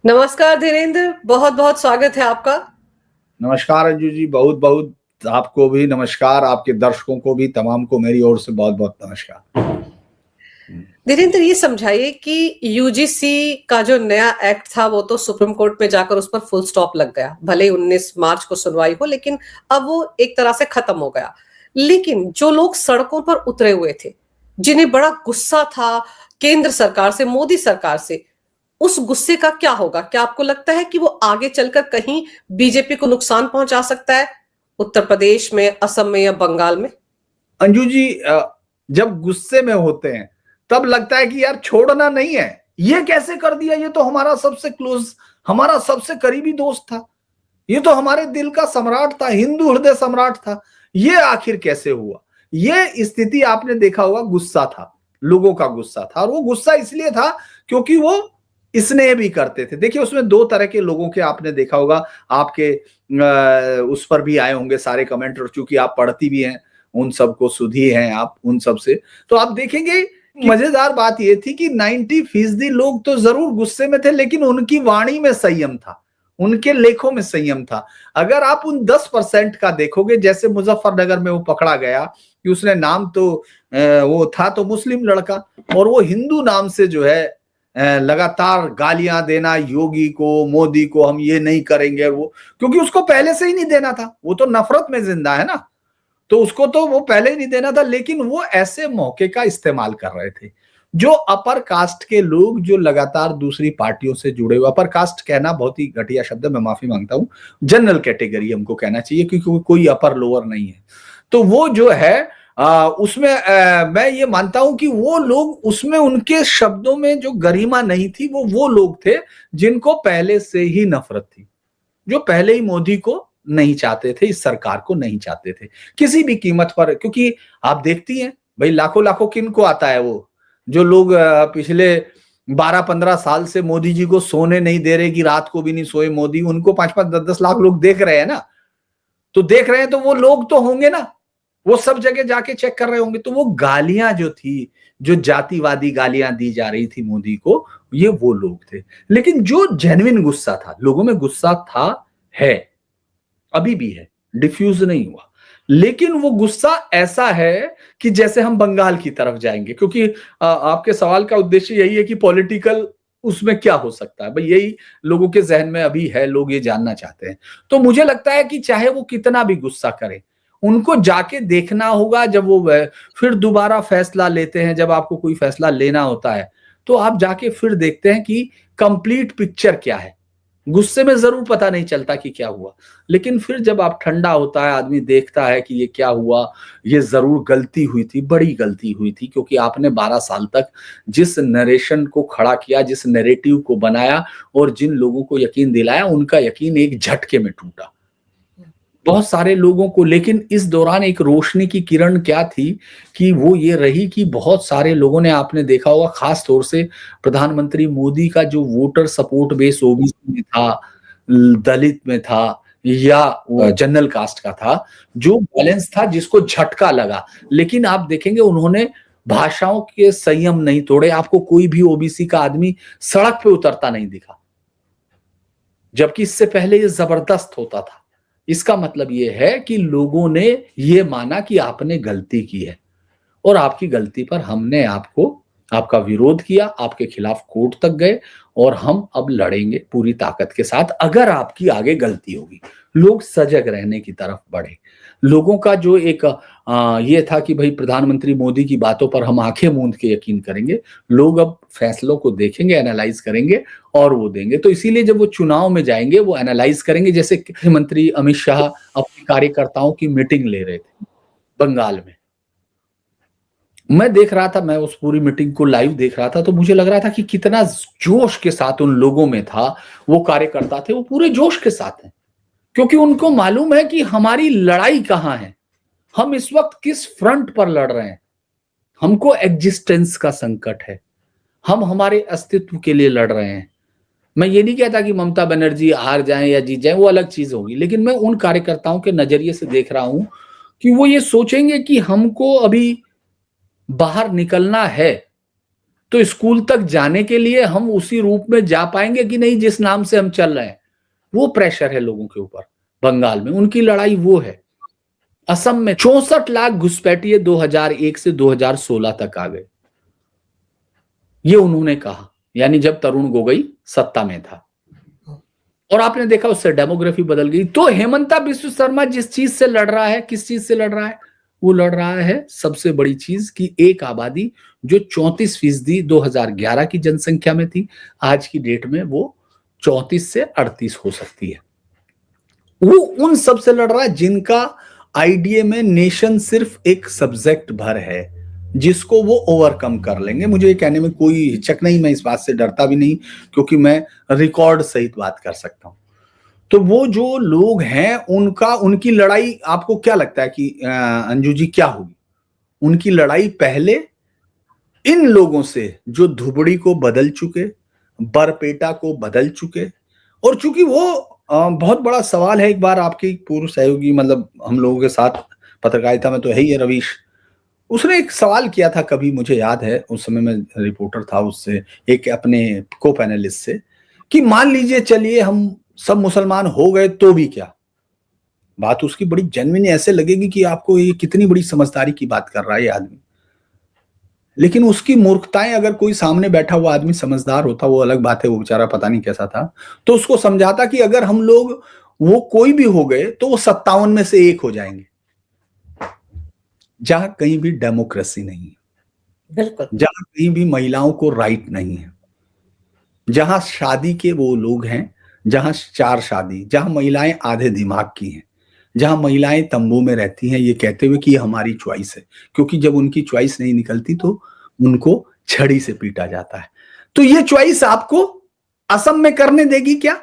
नमस्कार धीरेन्द्र, बहुत बहुत स्वागत है आपका। नमस्कार अंजू जी, बहुत बहुत आपको भी नमस्कार, आपके दर्शकों को भी तमाम को मेरी ओर से बहुत बहुत नमस्कार। धीरेन्द्र, ये समझाइए कि यूजीसी का जो नया एक्ट था वो तो सुप्रीम कोर्ट में जाकर उस पर फुल स्टॉप लग गया। भले ही 19 मार्च को सुनवाई हो, लेकिन अब वो एक तरह से खत्म हो गया। लेकिन जो लोग सड़कों पर उतरे हुए थे, जिन्हें बड़ा गुस्सा था केंद्र सरकार से, मोदी सरकार से, उस गुस्से का क्या होगा? क्या आपको लगता है कि वो आगे चलकर कहीं बीजेपी को नुकसान पहुंचा सकता है, उत्तर प्रदेश में, असम में या बंगाल में? अंजू जी, जब गुस्से में होते हैं तब लगता है कि यार छोड़ना नहीं है, ये कैसे कर दिया, ये तो हमारा सबसे क्लोज, हमारा सबसे करीबी दोस्त था, ये तो हमारे दिल का सम्राट था, हिंदू हृदय सम्राट था, ये आखिर कैसे हुआ। ये स्थिति आपने देखा होगा, गुस्सा था, लोगों का गुस्सा था, और वो गुस्सा इसलिए था क्योंकि वो स्नेह भी करते थे। देखिए, उसमें दो तरह के लोगों के आपने देखा होगा, आपके उस पर भी आए होंगे सारे कमेंट, और चूंकि आप पढ़ती भी हैं, उन सबको सुधी हैं आप उन सब से, तो आप देखेंगे मजेदार बात ये थी कि 90% लोग तो जरूर गुस्से में थे, लेकिन उनकी वाणी में संयम था, उनके लेखों में संयम था। अगर आप उन 10% का देखोगे, जैसे मुजफ्फरनगर में वो पकड़ा गया कि उसने नाम तो वो था तो मुस्लिम लड़का, और वो हिंदू नाम से जो है लगातार गालियां देना योगी को, मोदी को, हम ये नहीं करेंगे, वो क्योंकि उसको पहले से ही नहीं देना था, वो तो नफरत में जिंदा है ना, तो उसको तो वो पहले ही नहीं देना था। लेकिन वो ऐसे मौके का इस्तेमाल कर रहे थे, जो अपर कास्ट के लोग, जो लगातार दूसरी पार्टियों से जुड़े हुए, अपर कास्ट कहना बहुत ही घटिया शब्द है, मैं माफी मांगता हूं, जनरल कैटेगरी हमको कहना चाहिए, क्योंकि कोई अपर लोअर नहीं है। तो वो जो है उसमें मैं ये मानता हूं कि वो लोग, उसमें उनके शब्दों में जो गरिमा नहीं थी, वो लोग थे जिनको पहले से ही नफरत थी, जो पहले ही मोदी को नहीं चाहते थे, इस सरकार को नहीं चाहते थे किसी भी कीमत पर। क्योंकि आप देखती हैं भाई, लाखों लाखों किनको आता है, वो जो लोग पिछले 12-15 साल से मोदी जी को सोने नहीं दे रहे, कि रात को भी नहीं सोए मोदी, उनको 5-5, 10-10 लाख लोग देख रहे हैं ना, तो देख रहे हैं, तो वो लोग तो होंगे ना, वो सब जगह जाके चेक कर रहे होंगे। तो वो गालियां जो थी, जो जातिवादी गालियां दी जा रही थी मोदी को, ये वो लोग थे। लेकिन जो जेन्युइन गुस्सा था, लोगों में गुस्सा था, है, अभी भी है, डिफ्यूज नहीं हुआ, लेकिन वो गुस्सा ऐसा है कि जैसे हम बंगाल की तरफ जाएंगे, क्योंकि आपके सवाल का उद्देश्य यही है कि पॉलिटिकल उसमें क्या हो सकता है, भाई यही लोगों के जहन में अभी है, लोग ये जानना चाहते हैं। तो मुझे लगता है कि चाहे वो कितना भी गुस्सा करे, उनको जाके देखना होगा, जब वो फिर दोबारा फैसला लेते हैं, जब आपको कोई फैसला लेना होता है, तो आप जाके फिर देखते हैं कि कंप्लीट पिक्चर क्या है। गुस्से में जरूर पता नहीं चलता कि क्या हुआ, लेकिन फिर जब आप ठंडा होता है, आदमी देखता है कि ये क्या हुआ, ये जरूर गलती हुई थी, बड़ी गलती हुई थी, क्योंकि आपने 12 साल तक जिस नरेशन को खड़ा किया, जिस नैरेटिव को बनाया और जिन लोगों को यकीन दिलाया, उनका यकीन एक झटके में टूटा, बहुत सारे लोगों को। लेकिन इस दौरान एक रोशनी की किरण क्या थी, कि वो ये रही कि बहुत सारे लोगों ने, आपने देखा होगा, खास तौर से प्रधानमंत्री मोदी का जो वोटर सपोर्ट बेस ओबीसी में था, दलित में था, या जनरल कास्ट का था, जो बैलेंस था, जिसको झटका लगा। लेकिन आप देखेंगे उन्होंने भाषाओं के संयम नहीं तोड़े, आपको कोई भी ओबीसी का आदमी सड़क पे उतरता नहीं दिखा, जबकि इससे पहले ये जबरदस्त होता था। इसका मतलब ये है कि लोगों ने ये माना कि आपने गलती की है, और आपकी गलती पर हमने आपका विरोध किया, आपके खिलाफ कोर्ट तक गए, और हम अब लड़ेंगे पूरी ताकत के साथ अगर आपकी आगे गलती होगी। लोग सजग रहने की तरफ बढ़े। लोगों का जो एक ये था कि भाई प्रधानमंत्री मोदी की बातों पर हम आंखें मूंद के यकीन करेंगे, लोग अब फैसलों को देखेंगे, एनालाइज करेंगे और वो देंगे। तो इसीलिए जब वो चुनाव में जाएंगे, वो एनालाइज करेंगे। जैसे गृहमंत्री अमित शाह अपने कार्यकर्ताओं की मीटिंग ले रहे थे बंगाल में, मैं देख रहा था, मैं उस पूरी मीटिंग को लाइव देख रहा था, तो मुझे लग रहा था कि कितना जोश के साथ उन लोगों में था, वो कार्यकर्ता थे, वो पूरे जोश के साथ हैं, क्योंकि उनको मालूम है कि हमारी लड़ाई कहां है, हम इस वक्त किस फ्रंट पर लड़ रहे हैं। हमको एग्जिस्टेंस का संकट है, हम हमारे अस्तित्व के लिए लड़ रहे हैं। मैं ये नहीं कहता कि ममता बनर्जी हार जाएं या जीत जाएं, वो अलग चीज होगी, लेकिन मैं उन कार्यकर्ताओं के नजरिए से देख रहा हूं कि वो ये सोचेंगे कि हमको अभी बाहर निकलना है, तो स्कूल तक जाने के लिए हम उसी रूप में जा पाएंगे कि नहीं जिस नाम से हम चल रहे हैं? वो प्रेशर है लोगों के ऊपर। बंगाल में उनकी लड़ाई वो है। असम में 64 लाख घुसपैठिए 2001 से 2016 तक आ गए, ये उन्होंने कहा, यानी जब तरुण गोगोई सत्ता में था। और आपने देखा उससे डेमोग्राफी बदल गई। तो हेमंता बिस्व शर्मा जिस चीज से लड़ रहा है, किस चीज से लड़ रहा है? वो लड़ रहा है सबसे बड़ी चीज की एक आबादी जो 34% 2011 की जनसंख्या में थी, आज की डेट में वो 34 से 38 हो सकती है। वो उन सब से लड़ रहा है जिनका आईडीए में नेशन सिर्फ एक सब्जेक्ट भर है, जिसको वो ओवरकम कर लेंगे। मुझे ये कहने में कोई हिचक नहीं, मैं इस बात से डरता भी नहीं, क्योंकि मैं रिकॉर्ड सहित बात कर सकता हूं। तो वो जो लोग हैं उनकी लड़ाई, आपको क्या लगता है कि अंजू जी क्या होगी? उनकी लड़ाई पहले इन लोगों से जो धुबड़ी को बदल चुके, बरपेटा को बदल चुके। और चूंकि वो बहुत बड़ा सवाल है, एक बार आपकी पूर्व सहयोगी, मतलब हम लोगों के साथ पत्रकारिता में तो है ही है, रवीश, उसने एक सवाल किया था कभी, मुझे याद है, उस समय मैं रिपोर्टर था, उससे एक अपने को पैनलिस्ट से, कि मान लीजिए चलिए हम सब मुसलमान हो गए तो भी क्या? बात उसकी बड़ी जेन्युइन ऐसे लगेगी कि आपको ये कितनी बड़ी समझदारी की बात कर रहा है ये आदमी, लेकिन उसकी मूर्खताएं, अगर कोई सामने बैठा हुआ आदमी समझदार होता, वो अलग बात है, वो बेचारा पता नहीं कैसा था, तो उसको समझाता कि अगर हम लोग वो कोई भी हो गए तो वो 57 में से एक हो जाएंगे। जहां कहीं भी डेमोक्रेसी नहीं है, बिल्कुल, जहां कहीं भी महिलाओं को राइट नहीं है, जहां शादी के वो लोग हैं, जहां 4 शादी, जहां महिलाएं आधे दिमाग की हैं, जहां महिलाएं तंबू में रहती हैं ये कहते हुए कि ये हमारी चॉइस है, क्योंकि जब उनकी चॉइस नहीं निकलती तो उनको छड़ी से पीटा जाता है। तो ये चॉइस आपको असम में करने देगी क्या?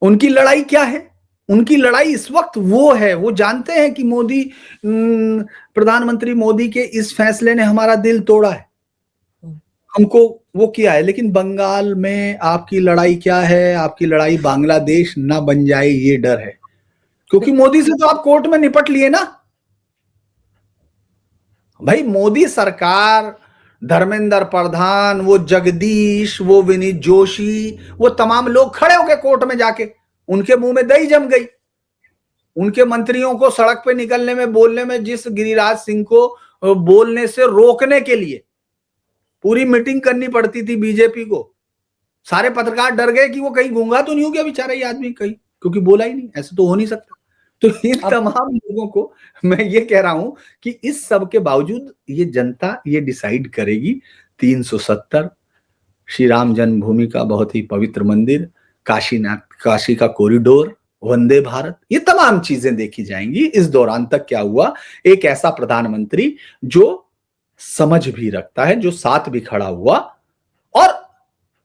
उनकी लड़ाई क्या है? उनकी लड़ाई इस वक्त वो है, वो जानते हैं कि मोदी, प्रधानमंत्री मोदी के इस फैसले ने हमारा दिल तोड़ा है, हमको वो किया है। लेकिन बंगाल में आपकी लड़ाई क्या है? आपकी लड़ाई बांग्लादेश ना बन जाए ये डर है, क्योंकि मोदी से तो आप कोर्ट में निपट लिए ना भाई। मोदी सरकार, धर्मेंद्र प्रधान, वो जगदीश, वो विनीत जोशी, वो तमाम लोग खड़े हो गए कोर्ट में जाके, उनके मुंह में दही जम गई। उनके मंत्रियों को सड़क पे निकलने में, बोलने में, जिस गिरिराज सिंह को बोलने से रोकने के लिए पूरी मीटिंग करनी पड़ती थी बीजेपी को, सारे पत्रकार डर गए कि वो कहीं गूंगा तो नहीं हो गया बेचारा ये आदमी, कहीं, क्योंकि बोला ही नहीं, ऐसे तो हो नहीं सकता। तो इन तमाम लोगों को मैं ये कह रहा हूं कि इस सब के बावजूद ये जनता ये डिसाइड करेगी। 370, श्री राम जन्मभूमि का बहुत ही पवित्र मंदिर, काशी का कॉरिडोर, वंदे भारत, ये तमाम चीजें देखी जाएंगी। इस दौरान तक क्या हुआ? एक ऐसा प्रधानमंत्री जो समझ भी रखता है, जो साथ भी खड़ा हुआ, और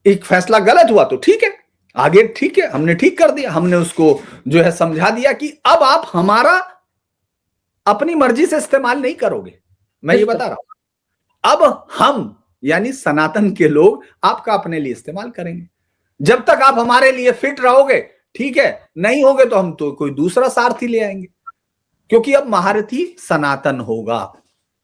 एक फैसला गलत हुआ तो ठीक है, आगे ठीक है, हमने ठीक कर दिया, हमने उसको जो है समझा दिया कि अब आप हमारा अपनी मर्जी से इस्तेमाल नहीं करोगे, मैं ये बता रहा हूं। अब हम यानी सनातन के लोग आपका अपने लिए इस्तेमाल करेंगे। जब तक आप हमारे लिए फिट रहोगे ठीक है, नहीं होगे तो हम तो कोई दूसरा सारथी ले आएंगे, क्योंकि अब महारथी सनातन होगा,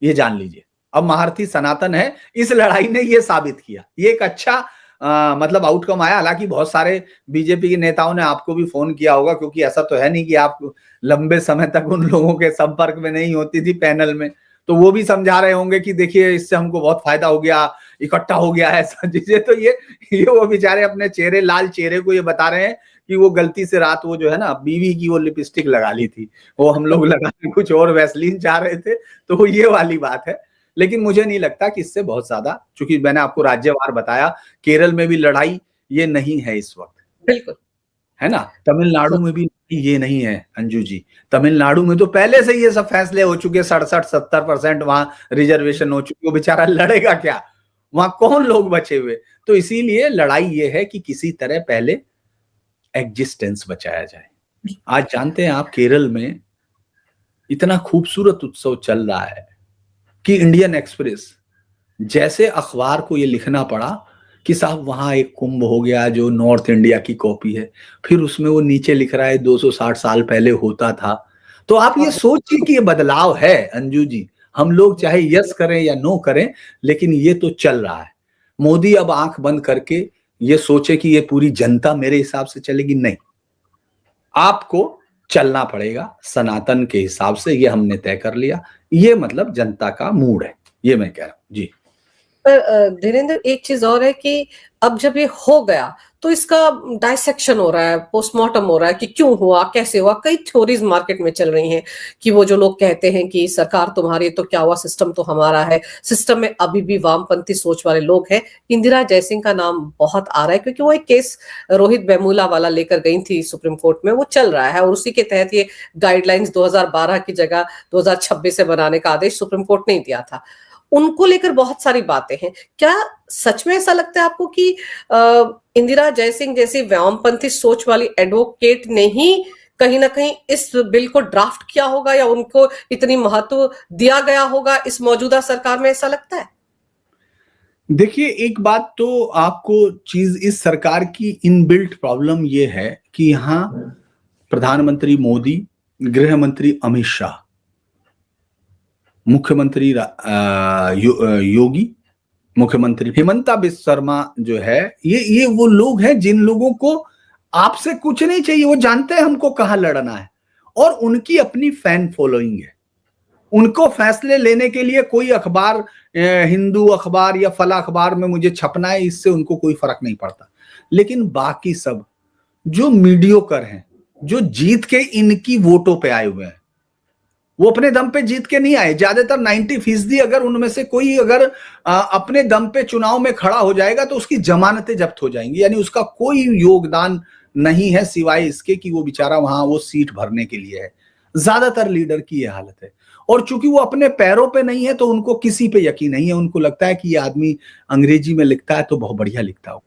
ये जान लीजिए। अब महारथी सनातन है, इस लड़ाई ने ये साबित किया। ये एक अच्छा मतलब आउटकम आया। हालांकि बहुत सारे बीजेपी के नेताओं ने आपको भी फोन किया होगा, क्योंकि ऐसा तो है नहीं कि आप लंबे समय तक उन लोगों के संपर्क में नहीं होती थी पैनल में, तो वो भी समझा रहे होंगे कि देखिए इससे हमको बहुत फायदा हो गया, इकट्ठा हो गया ऐसा चीजें। तो ये वो बेचारे अपने चेहरे, लाल चेहरे को ये बता रहे हैं कि वो गलती से रात वो जो है ना बीवी की वो लिपस्टिक लगा ली थी, वो हम लोग लगाने कुछ और वैसलीन चाह रहे थे, तो वो ये वाली बात है। लेकिन मुझे नहीं लगता कि इससे बहुत ज्यादा, चूंकि मैंने आपको राज्यवार बताया, केरल में भी लड़ाई ये नहीं है इस वक्त, बिल्कुल, है ना। तमिलनाडु में भी ये नहीं है अंजू जी। तमिलनाडु में तो पहले से ये सब फैसले हो चुके, 67-70% वहां रिजर्वेशन हो चुकी, वो बेचारा लड़ेगा क्या? वहां कौन लोग बचे हुए? तो इसीलिए लड़ाई ये है कि किसी तरह पहले एग्जिस्टेंस बचाया जाए। आज जानते हैं आप, केरल में इतना खूबसूरत उत्सव चल रहा है कि इंडियन एक्सप्रेस जैसे अखबार को ये लिखना पड़ा कि साहब वहां एक कुंभ हो गया जो नॉर्थ इंडिया की कॉपी है, फिर उसमें वो नीचे लिख रहा है 260 साल पहले होता था। तो आप ये सोचिए कि ये बदलाव है अंजू जी। हम लोग चाहे यस करें या नो करें, लेकिन ये तो चल रहा है। मोदी अब आंख बंद करके ये सोचे कि ये पूरी जनता मेरे हिसाब से चलेगी, नहीं, आपको चलना पड़ेगा सनातन के हिसाब से, ये हमने तय कर लिया। ये मतलब जनता का मूड है, ये मैं कह रहा हूं जी। पर धीरेन्द्र, एक चीज और है कि अब जब ये हो गया तो इसका डाइसेक्शन हो रहा है, पोस्टमार्टम हो रहा है कि क्यों हुआ, कैसे हुआ। कई थ्योरीज मार्केट में चल रही हैं कि वो जो लोग कहते हैं कि सरकार तुम्हारी तो क्या हुआ, सिस्टम तो हमारा है, सिस्टम में अभी भी वामपंथी सोच वाले लोग हैं। इंदिरा जयसिंह का नाम बहुत आ रहा है क्योंकि वो एक केस रोहित वेमुला वाला लेकर गई थी सुप्रीम कोर्ट में, वो चल रहा है और उसी के तहत ये गाइडलाइंस 2012 की जगह 2026 से बनाने का आदेश सुप्रीम कोर्ट ने दिया था। उनको लेकर बहुत सारी बातें हैं। क्या सच में ऐसा लगता है आपको कि इंदिरा जयसिंह जैसी वामपंथी सोच वाली एडवोकेट ने ही कहीं ना कहीं इस बिल को ड्राफ्ट किया होगा या उनको इतनी महत्व दिया गया होगा इस मौजूदा सरकार में, ऐसा लगता है? देखिए, एक बात तो आपको चीज, इस सरकार की इनबिल्ट प्रॉब्लम ये है कि यहाँ प्रधानमंत्री मोदी, गृह मंत्री अमित शाह, मुख्यमंत्री योगी, मुख्यमंत्री हेमंता बिस्वा शर्मा जो है, ये वो लोग हैं जिन लोगों को आपसे कुछ नहीं चाहिए, वो जानते हैं हमको कहां लड़ना है, और उनकी अपनी फैन फॉलोइंग है। उनको फैसले लेने के लिए कोई अखबार, हिंदू अखबार या फला अखबार में मुझे छपना है, इससे उनको कोई फर्क नहीं पड़ता। लेकिन बाकी सब जो मीडियोकर हैं, जो जीत के इनकी वोटों पे आए हुए हैं, वो अपने दम पे जीत के नहीं आए। ज्यादातर 90% अगर उनमें से कोई अगर अपने दम पे चुनाव में खड़ा हो जाएगा तो उसकी जमानतें जब्त हो जाएंगी, यानी उसका कोई योगदान नहीं है सिवाय इसके कि वो बेचारा वहां वो सीट भरने के लिए है। ज्यादातर लीडर की ये हालत है, और चूंकि वो अपने पैरों पे नहीं है तो उनको किसी पे यकीन नहीं है। उनको लगता है कि ये आदमी अंग्रेजी में लिखता है तो बहुत बढ़िया लिखता हो।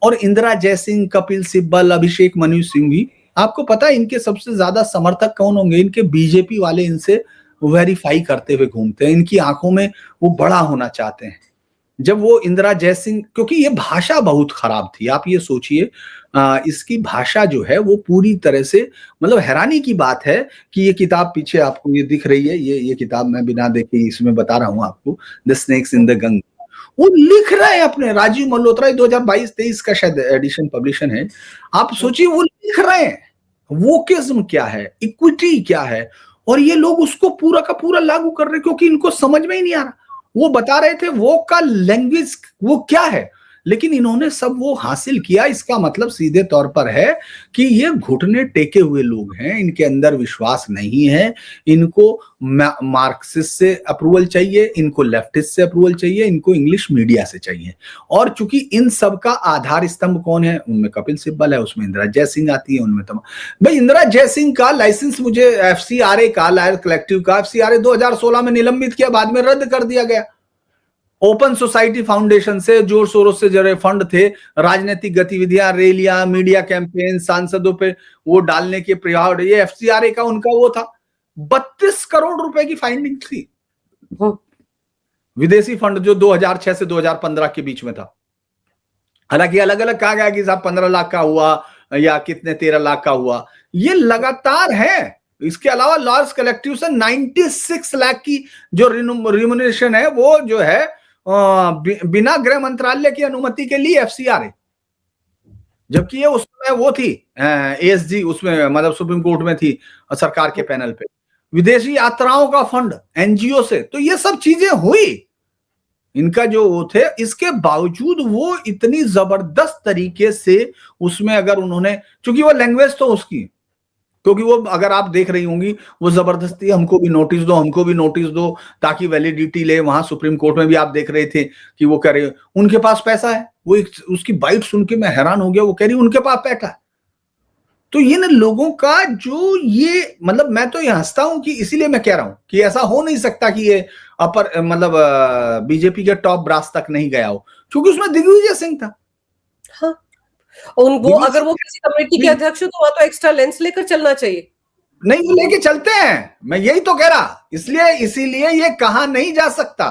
और इंदिरा जयसिंह, कपिल सिब्बल, अभिषेक मनु सिंघवी, आपको पता है इनके सबसे ज्यादा समर्थक कौन होंगे? इनके बीजेपी वाले इनसे वेरीफाई करते हुए घूमते हैं, इनकी आंखों में वो बड़ा होना चाहते हैं। जब वो इंदिरा जयसिंह, क्योंकि ये भाषा बहुत खराब थी, आप ये सोचिए, इसकी भाषा जो है वो पूरी तरह से, मतलब हैरानी की बात है कि ये किताब पीछे आपको ये दिख रही है, ये किताब मैं बिना देखे इसमें बता रहा हूं आपको, the snakes in the Ganga. वो लिख रहे हैं अपने, राजीव मल्होत्रा, 2022-23 का शायद एडिशन पब्लिशन है। आप सोचिए वो लिख रहे हैं वोकिज्म क्या है, इक्विटी क्या है, और ये लोग उसको पूरा का पूरा लागू कर रहे हैं क्योंकि इनको समझ में ही नहीं आ रहा। वो बता रहे थे वो का लैंग्वेज वो क्या है, लेकिन इन्होंने सब वो हासिल किया। इसका मतलब सीधे तौर पर है कि ये घुटने टेके हुए लोग हैं, इनके अंदर विश्वास नहीं है, इनको मार्क्सिस्ट से अप्रूवल चाहिए, इनको लेफ्टिस्ट से अप्रूवल चाहिए, इनको इंग्लिश मीडिया से चाहिए। और चूंकि इन सब का आधार स्तंभ कौन है? उनमें कपिल सिब्बल है, उसमें इंदिरा जयसिंह आती है, उनमें भाई इंदिरा जयसिंह का लाइसेंस मुझे एफसीआरए का, लायर कलेक्टिव का एफसीआरए 2016 में निलंबित किया, बाद में रद्द कर दिया गया। ओपन सोसाइटी फाउंडेशन से जोर शोरों से जरे फंड थे, राजनीतिक गतिविधियां, रैलियां, मीडिया कैंपेन, सांसदों पे वो डालने के प्रयास, ये एफसीआरए का उनका वो था। 32 करोड़ रुपए की फाइंडिंग थी, विदेशी फंड जो 2006 से 2015 के बीच में था। हालांकि अलग अलग कहा गया कि साहब 15 लाख का हुआ या कितने 13 लाख का हुआ, ये लगातार है। इसके अलावा लॉयर्स कलेक्टिव से 96 लाख की जो रिम्यूनरेशन है वो जो है बिना गृह मंत्रालय की अनुमति के लिए एफसीआरए, जबकि ये उसमें वो थी एएसजी, उसमें मतलब सुप्रीम कोर्ट में थी सरकार के पैनल पे। विदेशी यात्राओं का फंड एनजीओ से, तो ये सब चीजें हुई इनका जो वो थे। इसके बावजूद वो इतनी जबरदस्त तरीके से उसमें अगर उन्होंने, चूंकि वो लैंग्वेज तो उसकी, क्योंकि वो अगर आप देख रही होंगी वो जबरदस्ती हमको भी नोटिस दो, हमको भी नोटिस दो ताकि वैलिडिटी ले। वहां सुप्रीम कोर्ट में भी आप देख रहे थे कि वो कह रहे उनके पास पैसा है। वो उसकी बाइट सुन के मैं हैरान हो गया, वो कह रही उनके पास पैसा है। तो ये ना लोगों का जो ये, मतलब मैं तो ये हंसता हूं कि इसीलिए मैं कह रहा हूं कि ऐसा हो नहीं सकता कि ये अपर मतलब बीजेपी के टॉप ब्रास तक नहीं गया हो, क्योंकि उसमें दिग्विजय सिंह था। हाँ, वो अगर वो किसी कमेटी के अध्यक्ष हो तो वह तो एक्स्ट्रा लेंस लेकर चलना चाहिए। नहीं, वो लेके चलते हैं, मैं यही तो कह रहा। इसीलिए ये कहा नहीं जा सकता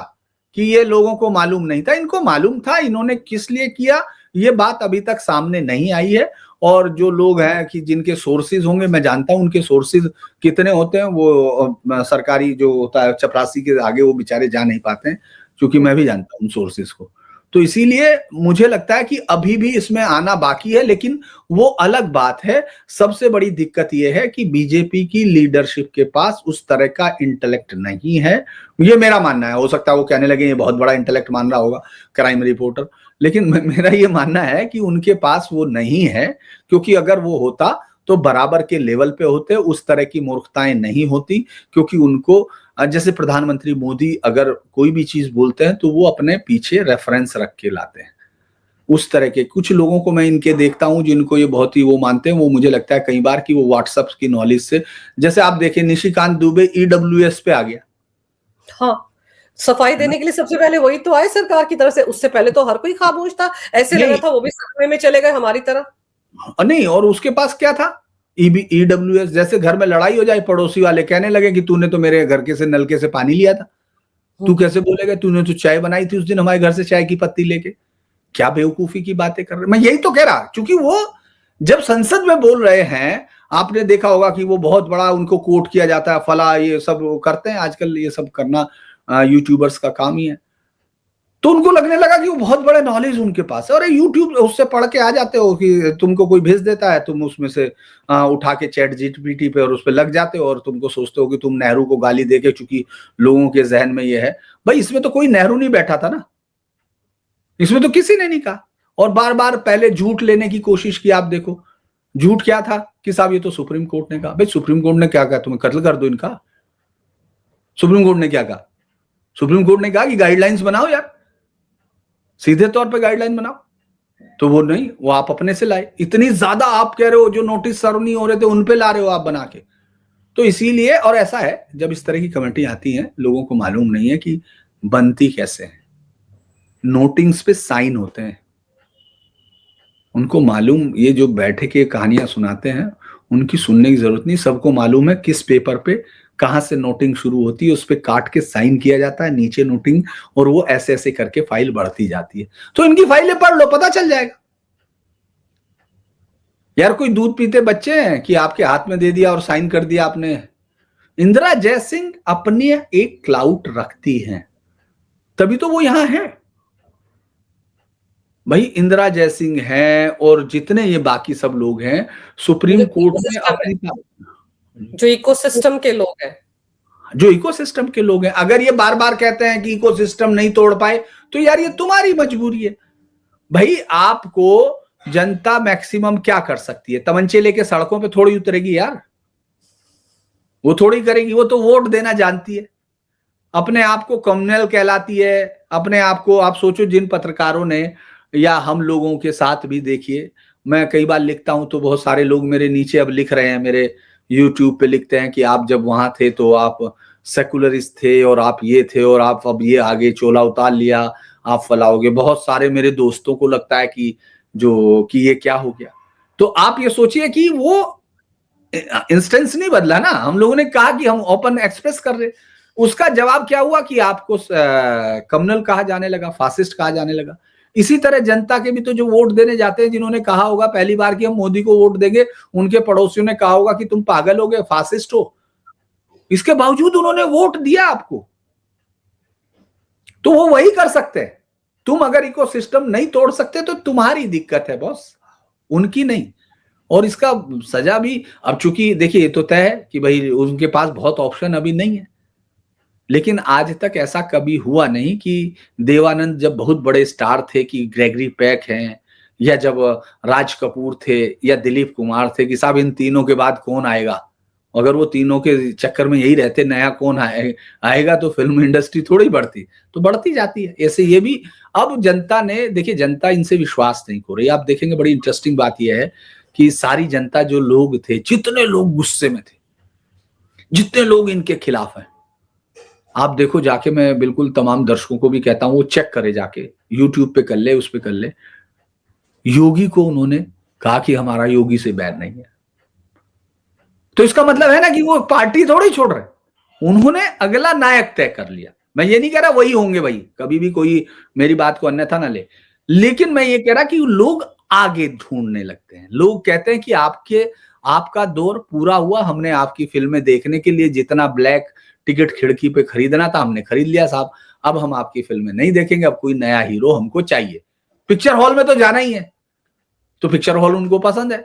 कि ये लोगों को मालूम नहीं था। इनको मालूम था, इन्होंने किस लिए किया ये बात अभी तक सामने नहीं आई है। और जो लोग हैं कि जिनके सोर्सेज होंगे, मैं जानता हूं उनके सोर्सेज कितने होते हैं, वो सरकारी जो होता है चपरासी के आगे वो बेचारे जा नहीं पाते हैं, क्योंकि मैं भी जानता हूं उन सोर्सेज को। तो इसीलिए मुझे लगता है कि अभी भी इसमें आना बाकी है, लेकिन वो अलग बात है। सबसे बड़ी दिक्कत ये है कि बीजेपी की लीडरशिप के पास उस तरह का इंटेलेक्ट नहीं है। ये मेरा मानना है, हो सकता है वो कहने लगे ये बहुत बड़ा इंटेलेक्ट मान रहा होगा क्राइम रिपोर्टर, लेकिन मेरा ये मानना है कि उनके पास वो नहीं है, क्योंकि अगर वो होता तो बराबर के लेवल पे होते, उस तरह की मूर्खताएं नहीं होती। क्योंकि उनको जैसे प्रधानमंत्री मोदी अगर कोई भी चीज बोलते हैं तो वो अपने पीछे रेफरेंस रख के लाते हैं। उस तरह के कुछ लोगों को मैं इनके देखता हूं जिनको ये बहुत ही वो मानते हैं, वो मुझे लगता है कई बार कि वो व्हाट्सएप की नॉलेज से, जैसे आप देखें निशिकांत दुबे ईडब्ल्यूएस पे आ गया। हाँ, सफाई देने के लिए सबसे पहले वही तो आए सरकार की तरफ से, उससे पहले तो हर कोई खामोश था, ऐसे लगा था वो भी सदमे में चले गए हमारी तरह। नहीं, और उसके पास क्या था, ईडब्ल्यूएस। जैसे घर में लड़ाई हो जाए, पड़ोसी वाले कहने लगे कि तूने तो मेरे घर के से नलके से पानी लिया था, तू कैसे बोलेगा, तूने तो चाय बनाई थी उस दिन हमारे घर से चाय की पत्ती लेके। क्या बेवकूफी की बातें कर रहे, मैं यही तो कह रहा, क्योंकि वो जब संसद में बोल रहे हैं, आपने देखा होगा कि वो बहुत बड़ा उनको कोट किया जाता है, फला ये सब करते हैं आजकल, ये सब करना यूट्यूबर्स का काम ही है। तो उनको लगने लगा कि वो बहुत बड़े नॉलेज उनके पास है, और यूट्यूब उससे पढ़ के आ जाते हो कि तुमको कोई भेज देता है, तुम उसमें से उठा के चैट जीपीटी पे और उस पे लग जाते हो, और तुमको सोचते हो कि तुम नेहरू को गाली देके, चूंकि लोगों के जहन में ये है। भाई इसमें तो कोई नेहरू नहीं बैठा था ना, इसमें तो किसी ने नहीं कहा। और बार बार पहले झूठ लेने की कोशिश की। आप देखो झूठ क्या था कि साहब ये तो सुप्रीम कोर्ट ने कहा। भाई सुप्रीम कोर्ट ने क्या कहा, तुम्हें कत्ल कर दो इनका। सुप्रीम कोर्ट ने क्या कहा, सुप्रीम कोर्ट ने कहा कि गाइडलाइंस बनाओ यार, सीधे तौर पे गाइडलाइन बनाओ। तो वो नहीं, वो आप अपने से लाए। इतनी ज्यादा आप कह रहे हो जो नोटिस सर्व नहीं हो रहे थे उन पे ला रहे हो आप बना के। तो इसीलिए, और ऐसा है जब इस तरह की कमेटी आती है, लोगों को मालूम नहीं है कि बनती कैसे है। नोटिंग्स पे साइन होते हैं, उनको मालूम, ये जो बैठे के कहानियां सुनाते हैं उनकी सुनने की जरूरत नहीं। सबको मालूम है किस पेपर पे कहां से नोटिंग शुरू होती है, उस पर काट के साइन किया जाता है, नीचे नोटिंग, और वो ऐसे ऐसे करके फाइल बढ़ती जाती है। तो इनकी फाइलें पढ़ लो, पता चल जाएगा। यार कोई दूध पीते बच्चे हैं कि आपके हाथ में दे दिया और साइन कर दिया आपने। इंदिरा जयसिंह अपने एक क्लाउट रखती हैं, तभी तो वो यहां है। भाई इंदिरा जयसिंह है और जितने ये बाकी सब लोग हैं सुप्रीम कोर्ट में अपनी, जो इकोसिस्टम के लोग हैं, जो इकोसिस्टम के लोग हैं, अगर ये बार बार कहते हैं कि इकोसिस्टम नहीं तोड़ पाए, तो यार ये तुम्हारी मजबूरी है। भाई आपको जनता मैक्सिमम क्या कर सकती है, तमंचे लेके सड़कों पे थोड़ी उतरेगी यार, वो थोड़ी करेगी। वो तो वोट देना जानती है, अपने आप को कम्युनल कहलाती है। अपने आप को आप सोचो, जिन पत्रकारों ने या हम लोगों के साथ भी देखिए, मैं कई बार लिखता हूं तो बहुत सारे लोग मेरे नीचे अब लिख रहे हैं, मेरे यूट्यूब पे लिखते हैं कि आप जब वहां थे तो आप सेकुलरिस्ट थे और आप ये थे और आप अब ये आगे चोला उतार लिया, आप फलाओगे। बहुत सारे मेरे दोस्तों को लगता है कि ये क्या हो गया। तो आप ये सोचिए कि वो इंस्टेंस नहीं बदला ना। हम लोगों ने कहा कि हम ओपन एक्सप्रेस कर रहे, उसका जवाब क्या हुआ कि आपको कम्युनल कहा जाने लगा, फासिस्ट कहा जाने लगा। इसी तरह जनता के भी तो जो वोट देने जाते हैं, जिन्होंने कहा होगा पहली बार कि हम मोदी को वोट देंगे, उनके पड़ोसियों ने कहा होगा कि तुम पागल हो गए, फासिस्ट हो, इसके बावजूद उन्होंने वोट दिया आपको। तो वो वही कर सकते हैं। तुम अगर इकोसिस्टम नहीं तोड़ सकते तो तुम्हारी दिक्कत है बॉस, उनकी नहीं। और इसका सजा भी, अब चूंकि देखिए ये तो तय है कि भाई उनके पास बहुत ऑप्शन अभी नहीं है, लेकिन आज तक ऐसा कभी हुआ नहीं कि देवानंद जब बहुत बड़े स्टार थे, कि ग्रेगरी पैक हैं, या जब राज कपूर थे या दिलीप कुमार थे, कि साहब इन तीनों के बाद कौन आएगा। अगर वो तीनों के चक्कर में यही रहते नया कौन आएगा, तो फिल्म इंडस्ट्री थोड़ी बढ़ती, तो बढ़ती जाती है। ऐसे ये भी अब जनता ने, देखिए जनता इनसे विश्वास नहीं हो रही। आप देखेंगे बड़ी इंटरेस्टिंग बात यह है कि सारी जनता, जो लोग थे, जितने लोग गुस्से में थे, जितने लोग इनके खिलाफ हैं, आप देखो जाके, मैं बिल्कुल तमाम दर्शकों को भी कहता हूं वो चेक करे जाके, यूट्यूब पे कर ले, उस पे कर ले। योगी को उन्होंने कहा कि हमारा योगी से बैर नहीं है, तो इसका मतलब है ना कि वो पार्टी थोड़ी छोड़ रहे, उन्होंने अगला नायक तय कर लिया। मैं ये नहीं कह रहा वही होंगे भाई, कभी भी कोई मेरी बात को अन्यथा ना ले, लेकिन मैं ये कह रहा कि लोग आगे ढूंढने लगते हैं। लोग कहते हैं कि आपका दौर पूरा हुआ, हमने आपकी फिल्में देखने के लिए जितना ब्लैक टिकट खिड़की पे खरीदना था हमने खरीद लिया साहब, अब हम आपकी फिल्में नहीं देखेंगे, अब कोई नया हीरो हमको चाहिए। पिक्चर हॉल में तो जाना ही है, तो पिक्चर हॉल उनको पसंद है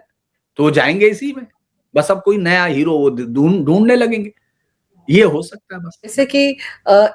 तो वो जाएंगे इसी में। बस अब कोई नया हीरो वो ढूंढने लगेंगे, ये हो सकता है बस। जैसे कि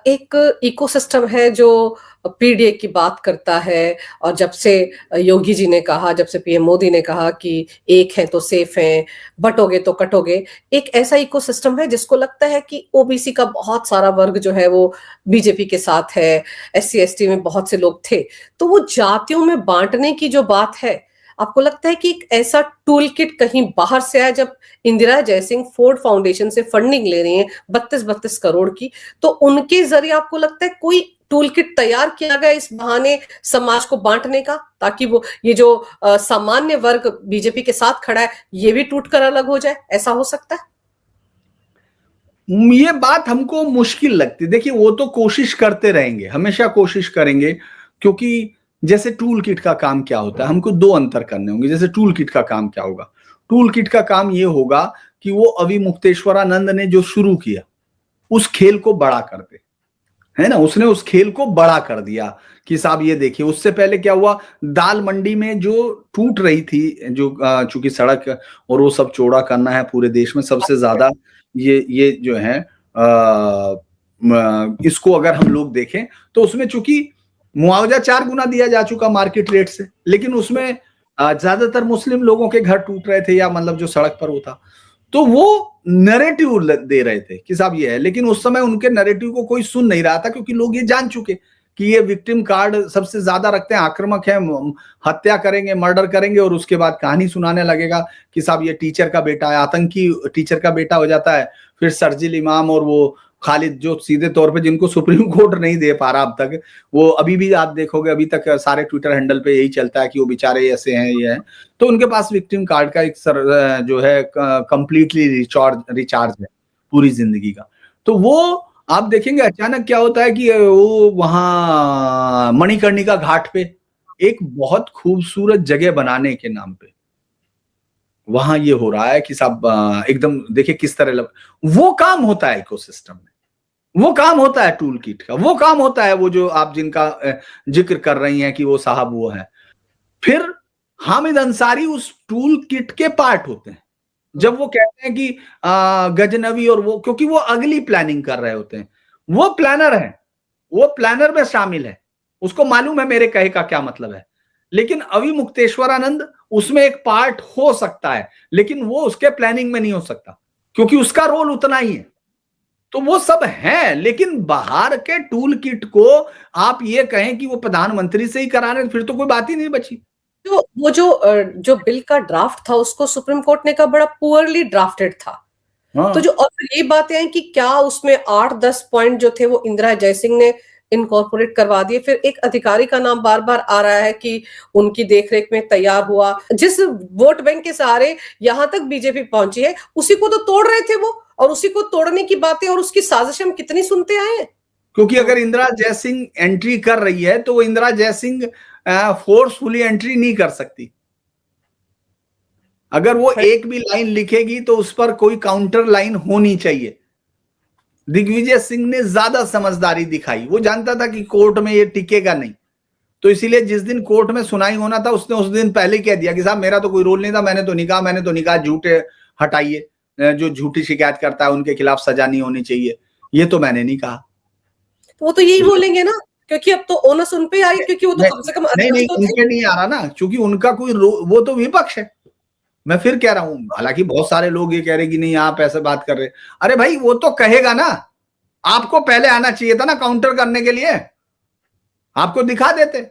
एक इकोसिस्टम है जो पीडीए की बात करता है, और जब से योगी जी ने कहा, जब से पीएम मोदी ने कहा कि एक है तो सेफ है, बटोगे तो कटोगे, एक ऐसा इकोसिस्टम है जिसको लगता है कि ओबीसी का बहुत सारा वर्ग जो है वो बीजेपी के साथ है, एससी एसटी में बहुत से लोग थे, तो वो जातियों में बांटने की जो बात है, आपको लगता है कि एक ऐसा टूल किट कहीं बाहर से आया? जब इंदिरा जयसिंह फोर्ड फाउंडेशन से फंडिंग ले रही हैं 32-32 करोड़ की, तो उनके जरिए आपको लगता है कोई टूल किट तैयार किया गया इस बहाने समाज को बांटने का, ताकि वो ये जो सामान्य वर्ग बीजेपी के साथ खड़ा है ये भी टूट कर अलग हो जाए? ऐसा हो सकता है? ये बात हमको मुश्किल लगती है। देखिए वो तो कोशिश करते रहेंगे, हमेशा कोशिश करेंगे, क्योंकि जैसे टूल किट का काम क्या होता है, हमको दो अंतर करने होंगे। जैसे टूल किट का काम क्या होगा, टूल किट का काम ये होगा कि वो अविमुक्तेश्वरानंद ने जो शुरू किया उस खेल को बड़ा कर दे, है ना, उसने उस खेल को बड़ा कर दिया कि साहब ये देखिए। उससे पहले क्या हुआ, दाल मंडी में जो टूट रही थी, जो चूंकि सड़क और वो सब चौड़ा करना है पूरे देश में सबसे ज्यादा, ये जो है इसको अगर हम लोग देखें तो उसमें चूंकि मुआवजा 4 गुना दिया जा चुका मार्केट रेट से, लेकिन उसमें ज्यादातर मुस्लिम लोगों के घर टूट रहे थे, या मतलब जो सड़क पर वो था, तो वो नैरेटिव दे रहे थे कि साहब ये है, लेकिन उस समय उनके नैरेटिव को कोई सुन नहीं रहा था, क्योंकि लोग ये जान चुके कि ये विक्टिम कार्ड सबसे ज्यादा रखते हैं, आक्रामक है, हत्या करेंगे, मर्डर करेंगे, और उसके बाद कहानी सुनाने लगेगा कि साहब ये टीचर का बेटा है, आतंकी टीचर का बेटा हो जाता है। फिर शर्जिल इमाम और वो खालिद, जो सीधे तौर पे जिनको सुप्रीम कोर्ट नहीं दे पा रहा अब तक, वो अभी भी आप देखोगे अभी तक सारे ट्विटर हैंडल पे यही चलता है कि वो बेचारे ऐसे हैं, ये है, तो उनके पास विक्टिम कार्ड का एक जो है कंप्लीटली रिचार्ज है पूरी जिंदगी का। तो वो आप देखेंगे अचानक क्या होता है कि वो वहां मणिकर्णिका घाट पे एक बहुत खूबसूरत जगह बनाने के नाम पे वहां ये हो रहा है कि साहब एकदम देखिए किस तरह वो काम होता है इकोसिस्टम में, वो काम होता है टूल किट का, वो काम होता है वो जो आप जिनका जिक्र कर रही हैं कि वो साहब वो है। फिर हामिद अंसारी उस टूल किट के पार्ट होते हैं। जब वो कहते हैं कि गजनवी और वो, क्योंकि वो अगली प्लानिंग कर रहे होते हैं, वो प्लानर है, वो प्लानर में शामिल है, उसको मालूम है मेरे कहे का क्या मतलब है। लेकिन अविमुक्तेश्वरानंद उसमें एक पार्ट हो सकता है, लेकिन वो उसके प्लानिंग में नहीं हो सकता, क्योंकि उसका रोल उतना ही है। तो वो सब है, लेकिन बाहर के टूल किट को आप ये कहें कि वो प्रधानमंत्री से ही करा रहे, फिर तो कोई बात ही नहीं बची। वो जो बिल का ड्राफ्ट था उसको सुप्रीम कोर्ट ने कहा बड़ा पुअरली ड्राफ्टेड था। हाँ। तो जो और फिर ये बातें हैं कि क्या उसमें 8-10 पॉइंट जो थे वो इंदिरा जयसिंह ने इनकॉर्पोरेट करवा दिए। फिर एक अधिकारी का नाम बार बार आ रहा है कि उनकी देखरेख में तैयार हुआ, जिस वोट बैंक के सहारे यहां तक बीजेपी पहुंची है उसी को तो तोड़ रहे थे वो, और उसी को तोड़ने की बातें और उसकी साजिश हम कितनी सुनते आए हैं। क्योंकि अगर इंदिरा जयसिंह एंट्री कर रही है तो वो इंदिरा जयसिंह फोर्सफुली एंट्री नहीं कर सकती। अगर वो एक भी लाइन लिखेगी तो उस पर कोई काउंटर लाइन होनी चाहिए। दिग्विजय सिंह ने ज्यादा समझदारी दिखाई, वो जानता था कि कोर्ट में ये टिकेगा नहीं, तो इसीलिए जिस दिन कोर्ट में सुनाई होना था उसने उस दिन पहले कह दिया कि साहब मेरा तो कोई रोल नहीं था, मैंने तो नहीं कहा झूठे हटाइए, जो झूठी शिकायत करता है उनके खिलाफ सजा नहीं होनी चाहिए, ये तो मैंने नहीं कहा। तो वो तो यही बोलेंगे ना, क्योंकि अब तो ओनस उन पे आई, क्योंकि वो तो कम से कम नहीं, उनके नहीं आ रहा ना, क्योंकि उनका कोई वो तो विपक्ष है। मैं फिर कह रहा हूं, हालांकि बहुत सारे लोग ये कह रहे कि नहीं आप ऐसे बात कर रहे, अरे भाई वो तो कहेगा ना, आपको पहले आना चाहिए था ना काउंटर करने के लिए, आपको दिखा देते।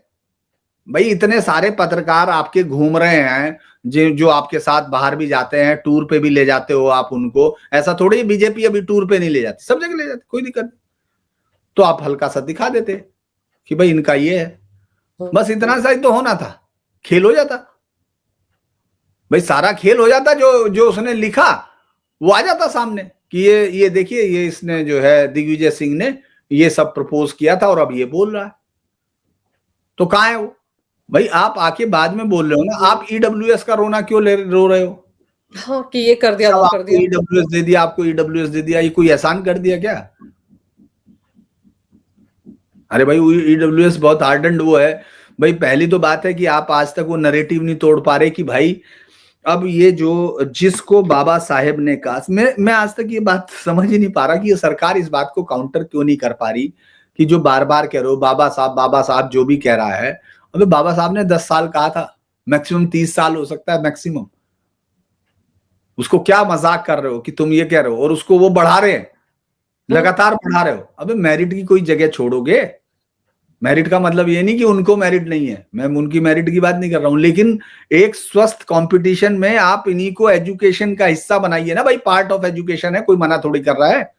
भाई इतने सारे पत्रकार आपके घूम रहे हैं, जो आपके साथ बाहर भी जाते हैं, टूर पे भी ले जाते हो आप उनको, ऐसा थोड़ी बीजेपी अभी टूर पे नहीं ले जाती, सब जगह ले जाती, कोई दिक्कत नहीं। तो आप हल्का सा दिखा देते कि भाई इनका ये है, बस इतना सा ही तो होना था, खेल हो जाता भाई, सारा खेल हो जाता, जो उसने लिखा वो आ जाता सामने कि ये देखिए, ये इसने जो है दिग्विजय सिंह ने ये सब प्रपोज किया था और अब ये बोल रहा है, तो कहां है वो? भाई आप आके बाद में बोल रहे हो ना, आप ईडब्ल्यूएस का रोना क्यों रो रहे हो? हाँ कि ये कर दिया, वो कर दिया, ईडब्ल्यूएस दे दिया, आपको ईडब्ल्यूएस दे दिया, ये कोई एहसान कर दिया क्या? अरे भाई ईडब्ल्यूएस बहुत आर्डेंट वो है भाई। पहली तो बात है कि आप आज तक वो नैरेटिव नहीं तोड़ पा रहे कि भाई अब ये जो जिसको बाबा साहेब ने कहा, मैं आज तक ये बात समझ ही नहीं पा रहा कि ये सरकार इस बात को काउंटर क्यों नहीं कर पा रही कि जो बार बार कह रहे हो बाबा साहब जो भी कह रहा है। अबे बाबा साहब ने 10 साल कहा था, मैक्सिमम 30 साल हो सकता है मैक्सिमम। उसको क्या मजाक कर रहे हो कि तुम ये कह रहे हो और उसको वो बढ़ा रहे हैं, लगातार बढ़ा रहे हो। अबे मेरिट की कोई जगह छोड़ोगे? मेरिट का मतलब ये नहीं कि उनको मेरिट नहीं है, मैं उनकी मेरिट की बात नहीं कर रहा हूं, लेकिन एक स्वस्थ कंपटीशन में आप इन्हीं को एजुकेशन का हिस्सा बनाइए ना भाई। पार्ट ऑफ एजुकेशन है, कोई मना थोड़ी कर रहा है।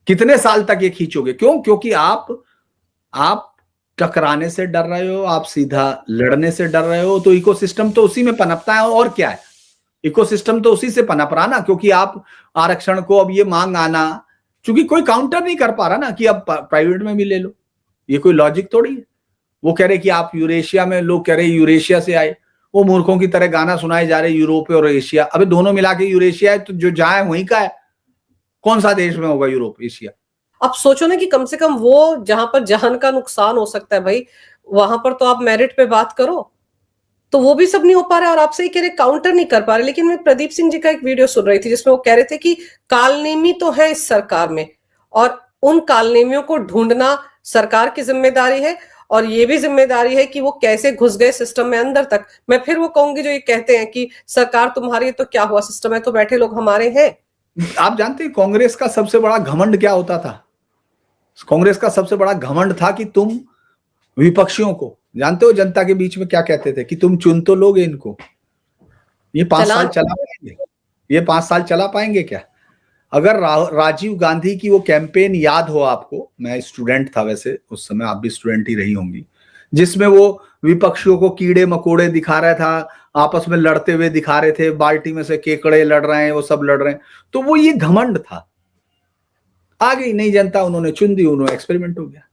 कितने साल तक ये खींचोगे? क्यों? क्योंकि आप टकराने से डर रहे हो, आप सीधा लड़ने से डर रहे हो। तो इकोसिस्टम तो उसी में पनपता है, और क्या है? इकोसिस्टम तो उसी से पनप रहा ना, क्योंकि आप आरक्षण को अब ये मांग आना, क्योंकि कोई काउंटर नहीं कर पा रहा ना कि अब प्राइवेट में भी ले लो। ये कोई लॉजिक थोड़ी है। वो कह रहे कि आप यूरेशिया में, लोग कह रहे यूरेशिया से आए, वो मूर्खों की तरह गाना सुनाए जा रहे यूरोप और एशिया। अबे दोनों मिला के यूरेशिया है, तो जो जाए वहीं का है। कौन सा देश में होगा यूरोप एशिया? अब सोचो ना कि कम से कम वो जहां पर जान का नुकसान हो सकता है भाई, वहां पर तो आप मेरिट पे बात करो। तो वो भी सब नहीं हो पा रहा है, और आपसे ही कह रहे काउंटर नहीं कर पा रहे। लेकिन मैं प्रदीप सिंह जी का एक वीडियो सुन रही थी जिसमें वो कह रहे थे कि कालनेमी तो है इस सरकार में, और उन कालनेमियों को ढूंढना सरकार की जिम्मेदारी है, और ये भी जिम्मेदारी है कि वो कैसे घुस गए सिस्टम में अंदर तक। मैं फिर वो कहूंगी जो ये कहते हैं कि सरकार तुम्हारी है तो क्या हुआ, सिस्टम है तो बैठे लोग हमारे हैं। आप जानते हैं कांग्रेस का सबसे बड़ा घमंड क्या होता था? कांग्रेस का सबसे बड़ा घमंड था कि तुम विपक्षियों को, जानते हो जनता के बीच में क्या कहते थे कि तुम चुन तो लोगे इनको, ये 5 साल चला पाएंगे? ये 5 साल चला पाएंगे क्या? अगर राजीव गांधी की वो कैंपेन याद हो आपको, मैं स्टूडेंट था वैसे उस समय, आप भी स्टूडेंट ही रही होंगी, जिसमें वो विपक्षियों को कीड़े मकोड़े दिखा रहा था, आपस में लड़ते हुए दिखा रहे थे, बाल्टी में से केकड़े लड़ रहे हैं, वो सब लड़ रहे हैं। तो वो ये घमंड था। आ गई नई जनता, उन्होंने चुन दी, उन्होंने एक्सपेरिमेंट हो गया।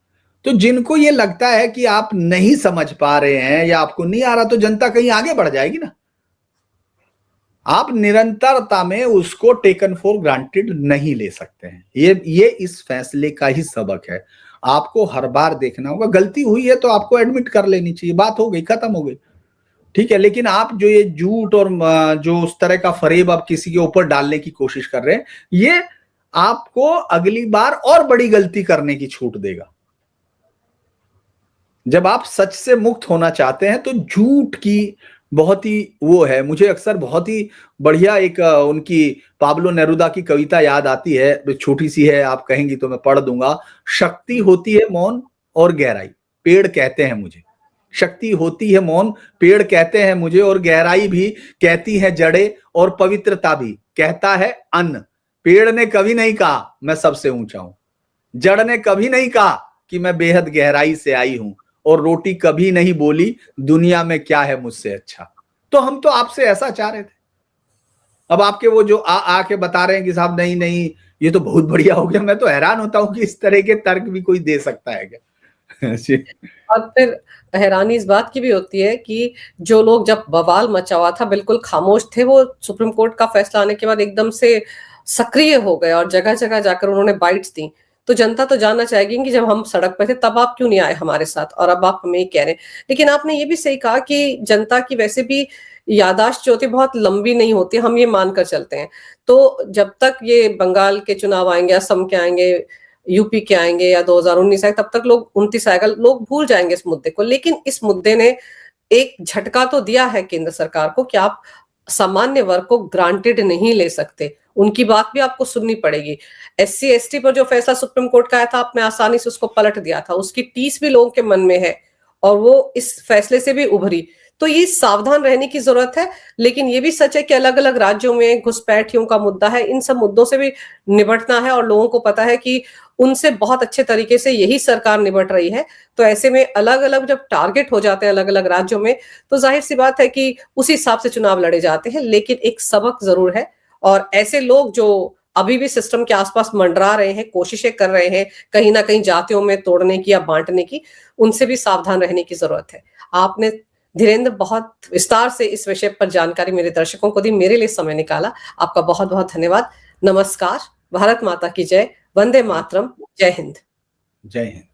तो जिनको ये लगता है कि आप नहीं समझ पा रहे हैं या आपको नहीं आ रहा, तो जनता कहीं आगे बढ़ जाएगी ना। आप निरंतरता में उसको टेकन फॉर ग्रांटेड नहीं ले सकते हैं। ये इस फैसले का ही सबक है। आपको हर बार देखना होगा, गलती हुई है तो आपको एडमिट कर लेनी चाहिए, बात हो गई, खत्म हो गई, ठीक है। लेकिन आप जो ये झूठ और जो उस तरह का फरेब आप किसी के ऊपर डालने की कोशिश कर रहे हैं, ये आपको अगली बार और बड़ी गलती करने की छूट देगा। जब आप सच से मुक्त होना चाहते हैं तो झूठ की बहुत ही वो है। मुझे अक्सर बहुत ही बढ़िया एक उनकी पाब्लो नेरुदा की कविता याद आती है, छोटी सी है, आप कहेंगी तो मैं पढ़ दूंगा। शक्ति होती है मौन और गहराई, पेड़ कहते हैं मुझे। शक्ति होती है मौन, पेड़ कहते हैं मुझे, और गहराई भी कहती है जड़े, और पवित्रता भी कहता है अन्न। पेड़ ने कभी नहीं कहा मैं सबसे ऊंचा हूं, जड़ ने कभी नहीं कहा कि मैं बेहद गहराई से आई हूं, और रोटी कभी नहीं बोली दुनिया में क्या है मुझसे अच्छा। तो हम तो आपसे ऐसा चाह रहे थे। अब आपके वो जो आके बता रहे हैं कि साहब नहीं नहीं ये तो बहुत बढ़िया हो गया, मैं तो हैरान होता हूं कि इस तरह के तर्क भी कोई दे सकता है क्या? और फिर हैरानी इस बात की भी होती है कि जो लोग जब बवाल मचा हुआ था बिल्कुल खामोश थे, वो सुप्रीम कोर्ट का फैसला आने के बाद एकदम से सक्रिय हो गए और जगह जगह जाकर उन्होंने बाइट्स दी। तो जनता तो जानना चाहेगी कि जब हम सड़क पे थे तब आप क्यों नहीं आए हमारे साथ, और अब आप हमें ही कह रहे हैं। लेकिन आपने ये भी सही कहा कि जनता की वैसे भी यादाश्त जो होती है बहुत लंबी नहीं होती, हम ये मानकर चलते हैं। तो जब तक ये बंगाल के चुनाव आएंगे, असम के आएंगे, यूपी के आएंगे, या 2019 आए, तब तक लोग 29 आएगा, लोग भूल जाएंगे इस मुद्दे को। लेकिन इस मुद्दे ने एक झटका तो दिया है केंद्र सरकार को कि आप सामान्य वर्ग को ग्रांटेड नहीं ले सकते, उनकी बात भी आपको सुननी पड़ेगी। SC ST पर जो फैसला सुप्रीम कोर्ट का आया था, आपने आसानी से उसको पलट दिया था, उसकी टीस भी लोगों के मन में है और वो इस फैसले से भी उभरी। तो ये सावधान रहने की जरूरत है। लेकिन ये भी सच है कि अलग अलग राज्यों में घुसपैठियों का मुद्दा है, इन सब मुद्दों से भी निपटना है, और लोगों को पता है कि उनसे बहुत अच्छे तरीके से यही सरकार निपट रही है। तो ऐसे में अलग अलग जब टारगेट हो जाते हैं अलग अलग राज्यों में, तो जाहिर सी बात है कि उसी हिसाब से चुनाव लड़े जाते हैं। लेकिन एक सबक जरूर है, और ऐसे लोग जो अभी भी सिस्टम के आसपास मंडरा रहे हैं, कोशिशें कर रहे हैं कहीं ना कहीं जातियों में तोड़ने की या बांटने की, उनसे भी सावधान रहने की जरूरत है। आपने धीरेन्द्र बहुत विस्तार से इस विषय पर जानकारी मेरे दर्शकों को दी, मेरे लिए समय निकाला, आपका बहुत बहुत धन्यवाद। नमस्कार, भारत माता की जय, वंदे मातरम, जय हिंद। जय हिंद।